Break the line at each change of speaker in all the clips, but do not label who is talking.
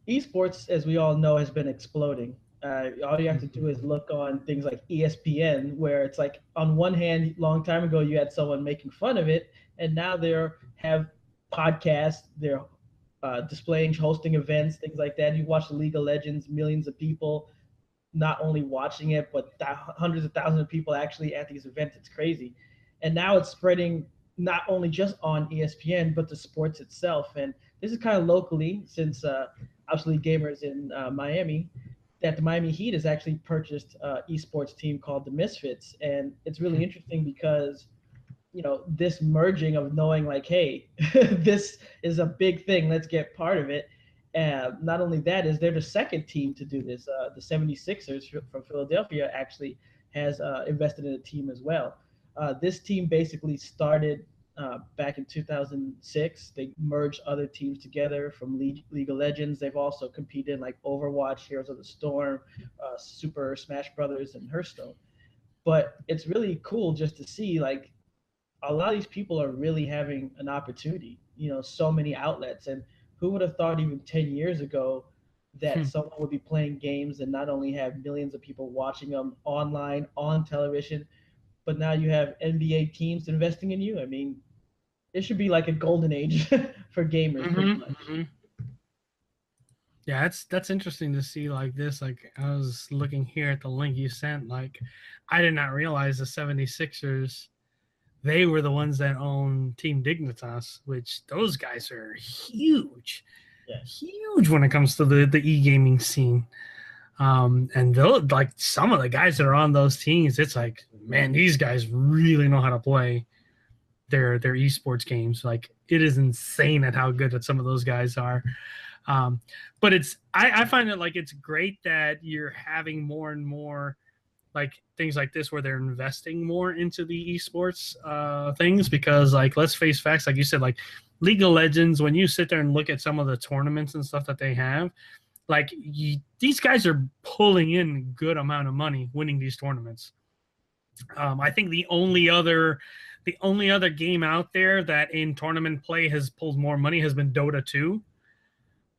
esports, as we all know, has been exploding. All you have to do is
Mhm.
look on things like ESPN, where it's like on one hand, long time ago you had someone making fun of it, and now they have podcasts. They're displaying, hosting events, things like that. You watch the League of Legends, millions of people not only watching it, but hundreds of thousands of people actually at these events. It's crazy, and now it's spreading not only just on ESPN but the sports itself. And this is kind of locally, since Obsolete Gamers in Miami, that the Miami Heat has actually purchased an esports team called the Misfits, and it's really interesting because this merging of knowing like, hey, this is a big thing, let's get part of it. Not only that, is they're the second team to do this. The 76ers from Philadelphia actually has invested in a team as well. This team basically started back in 2006. They merged other teams together from League of Legends. They've also competed in like Overwatch, Heroes of the Storm, Super Smash Brothers, and Hearthstone. But it's really cool just to see like a lot of these people are really having an opportunity. So many outlets, and who would have thought even 10 years ago that someone would be playing games and not only have millions of people watching them online on television, but now you have NBA teams investing in you. I mean, it should be like a golden age for gamers, pretty
Mhm.
much.
Mhm. Yeah, that's interesting to see like this. Like I was looking here at the link you sent. Like I did not realize the 76ers, they were the ones that own Team Dignitas, which those guys are huge.
Yes.
Huge when it comes to the e-gaming scene. And those, like some of the guys that are on those teams, it's like, man, these guys really know how to play their esports games. Like it is insane at how good that some of those guys are. Um, but I find it like it's great that you're having more and more like things like this where they're investing more into the esports things, because like let's face facts, like you said, like League of Legends, when you sit there and look at some of the tournaments and stuff that they have, like these guys are pulling in a good amount of money winning these tournaments. I think the only other game out there that in tournament play has pulled more money has been Dota 2.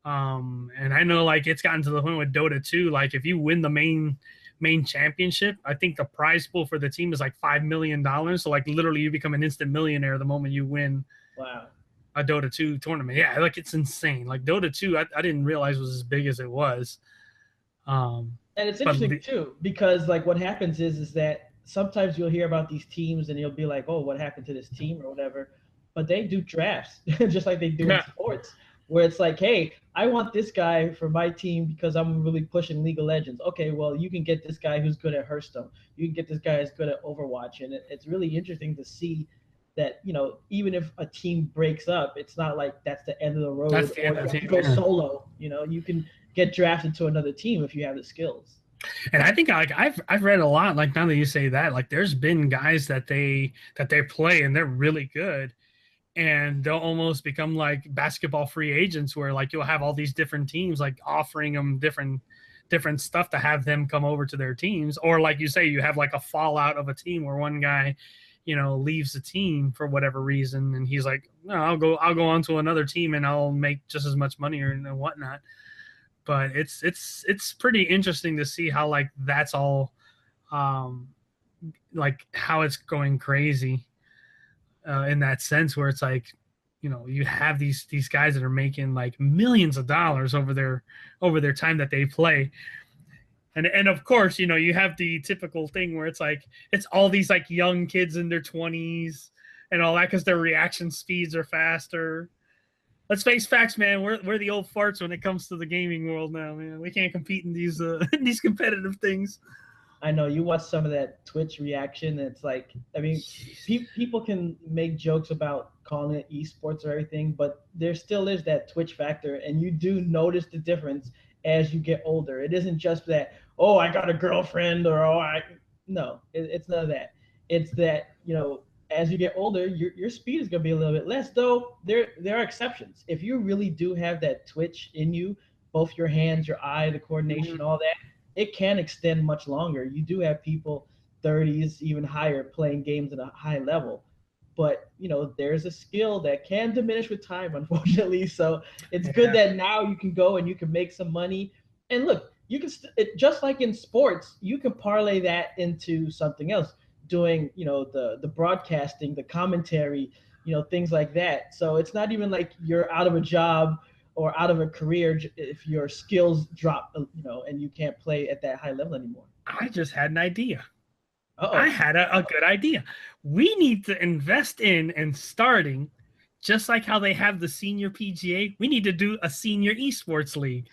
And I know like it's gotten to the point with Dota 2, like if you win the main championship, I think the prize pool for the team is like $5 million. So like literally you become an instant millionaire the moment you win
Wow.
a Dota 2 tournament. Yeah, like it's insane. Like Dota 2, I didn't realize was as big as it was. Um,
And it's
but
interesting too because like what happens is that sometimes you'll hear about these teams and you'll be like, oh, what happened to this team or whatever, but they do drafts just like they do in
yeah,
sports, where it's like, hey, I want this guy for my team because I'm really pushing League of Legends. Okay, well, you can get this guy who's good at Hearthstone, you can get this guy who's good at Overwatch. And it's really interesting to see that, even if a team breaks up, it's not like that's the end of the road
that's the
or
end
you
of
have
the
to
team.
go
Yeah.
solo. You can get drafted to another team if you have the skills.
And I think like I've read a lot. Like now that you say that, like there's been guys that they play and they're really good, and they'll almost become like basketball free agents, where like you'll have all these different teams like offering them different stuff to have them come over to their teams. Or like you say, you have like a fallout of a team where one guy leaves the team for whatever reason, and he's like, no, I'll go on to another team and I'll make just as much money or whatnot. But it's pretty interesting to see how like that's all um like how it's going crazy in that sense, where it's like you have these guys that are making like millions of dollars over their time that they play. And of course, you have the typical thing where it's all these like young kids in their 20s and all that, because their reaction speeds are faster. Let's face facts, man. We're the old farts when it comes to the gaming world now, man. We can't compete in these in these competitive things.
I know you watch some of that Twitch reaction. And it's like, I mean,
Jeez.
people can make jokes about calling it esports or everything, but there still is that Twitch factor, and you do notice the difference as you get older. It isn't just that, oh, I got a girlfriend, or oh, I no, it's none of that. It's that as you get older, your speed is going to be a little bit less. Though there are exceptions. If you really do have that Twitch in you, both your hands, your eye, the
Mhm.
coordination, all that, it can extend much longer. You do have people 30s, even higher, playing games at a high level. but there's a skill that can diminish with time, unfortunately. So it's good that now you can go and you can make some money. And look, you can just like in sports, you can parlay that into something else, doing the broadcasting, the commentary, things like that. So it's not even like you're out of a job or out of a career if your skills drop, and you can't play at that high level anymore.
I just had an idea. I
Uh-oh.
had a good idea. We need to invest in and starting, just like how they have the senior PGA, we need to do a senior esports league.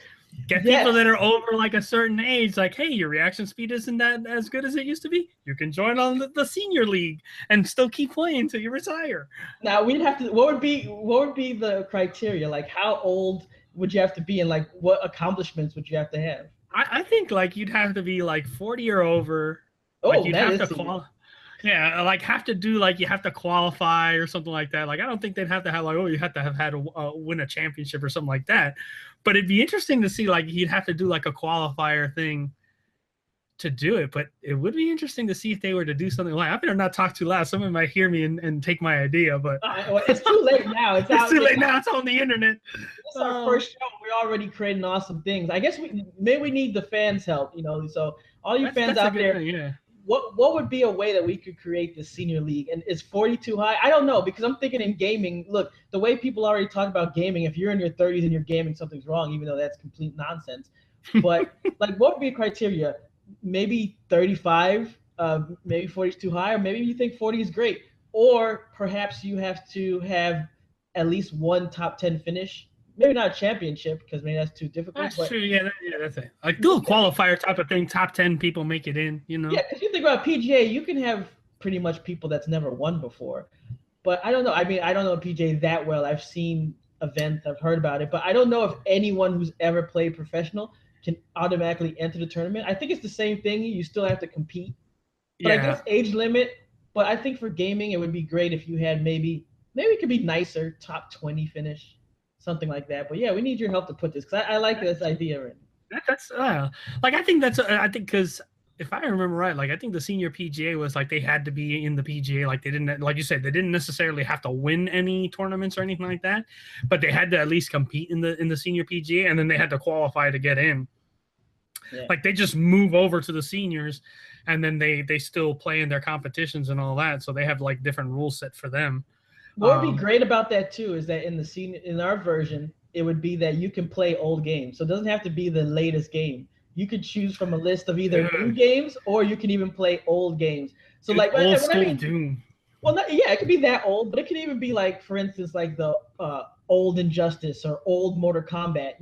Get people that are over like a certain age, like, hey, your reaction speed isn't that as good as it used to be. You can join on the senior league and still keep playing until you retire.
Now we'd have to. What would be the criteria? Like, how old would you have to be, and like what accomplishments would you have to have?
I think like you'd have to be like 40 or over.
Oh,
like you'd
that
have
is
to qualify. Yeah, like have to do like you have to qualify or something like that. Like I don't think they'd have to have like, oh, you have to have had a win a championship or something like that. But it'd be interesting to see like he'd have to do like a qualifier thing to do it. But it would be interesting to see if they were to do something like, I better not talk too loud. Someone might hear me and take my idea. But
well, it's too late now. It's
too late now. It's on the internet.
This is our first show. We're already creating awesome things. I guess maybe we need the fans' help. So all you fans out there.
Thing, yeah.
What would be a way that we could create the senior league? And is 40 too high? I don't know, because I'm thinking in gaming, look, the way people already talk about gaming, if you're in your 30s and you're gaming, something's wrong, even though that's complete nonsense. But like, what would be a criteria? Maybe 35, maybe 40 is too high, or maybe you think 40 is great. Or perhaps you have to have at least one top 10 finish. Maybe not a championship, because maybe that's too difficult.
That's true. Yeah, that's it. Like do a qualifier type of thing. Top 10 people make it in.
Yeah, because you think about PGA, you can have pretty much people that's never won before. But I don't know. I mean, I don't know PGA that well. I've seen events, I've heard about it, but I don't know if anyone who's ever played professional can automatically enter the tournament. I think it's the same thing. You still have to compete. But I guess age limit. But I think for gaming, it would be great if you had maybe it could be nicer, top 20 finish. Something like that. But yeah, we need your help to put this, because I like this idea already.
That's like I think because if I remember right, like I think the senior PGA was like they had to be in the PGA, like they didn't, like you said, they didn't necessarily have to win any tournaments or anything like that, but they had to at least compete in the senior PGA, and then they had to qualify to get in. Yeah. Like they just move over to the seniors, and then they still play in their competitions and all that, so they have like different rules set for them.
What would be great about that too is that in our version, it would be that you can play old games. So it doesn't have to be the latest game. You could choose from a list of either new games, or you can even play old games. So like
old school Doom.
Well, it could be that old, but it could even be like, for instance, like the old Injustice or old Mortal Kombat.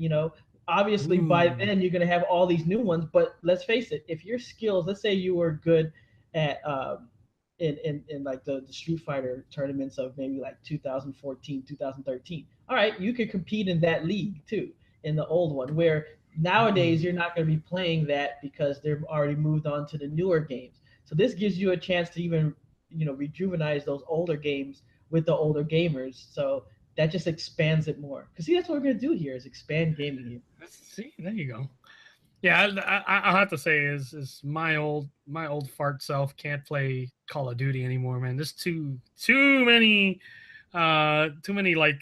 Obviously by then you're gonna have all these new ones. But let's face it, if your skills, let's say you were good at in like the Street Fighter tournaments of maybe like 2014, 2013. All right, you could compete in that league too, in the old one, where nowadays you're not going to be playing that because they've already moved on to the newer games. So this gives you a chance to even, rejuvenize those older games with the older gamers. So that just expands it more. Because see, that's what we're going to do here, is expand gaming here.
See, there you go. Yeah, I'll have to say is my old fart self can't play Call of Duty anymore, man. There's too many like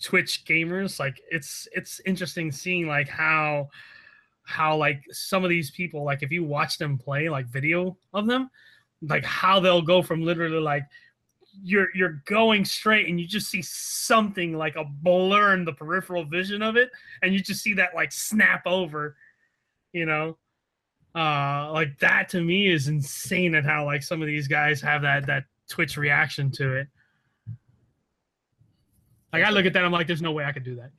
Twitch gamers. Like it's interesting seeing like how like some of these people, like if you watch them play like video of them, like how they'll go from literally like you're going straight and you just see something like a blur in the peripheral vision of it, and you just see that like snap over. Like that to me is insane at how like some of these guys have that Twitch reaction to it. Like I look at that, I'm like, there's no way I could do that.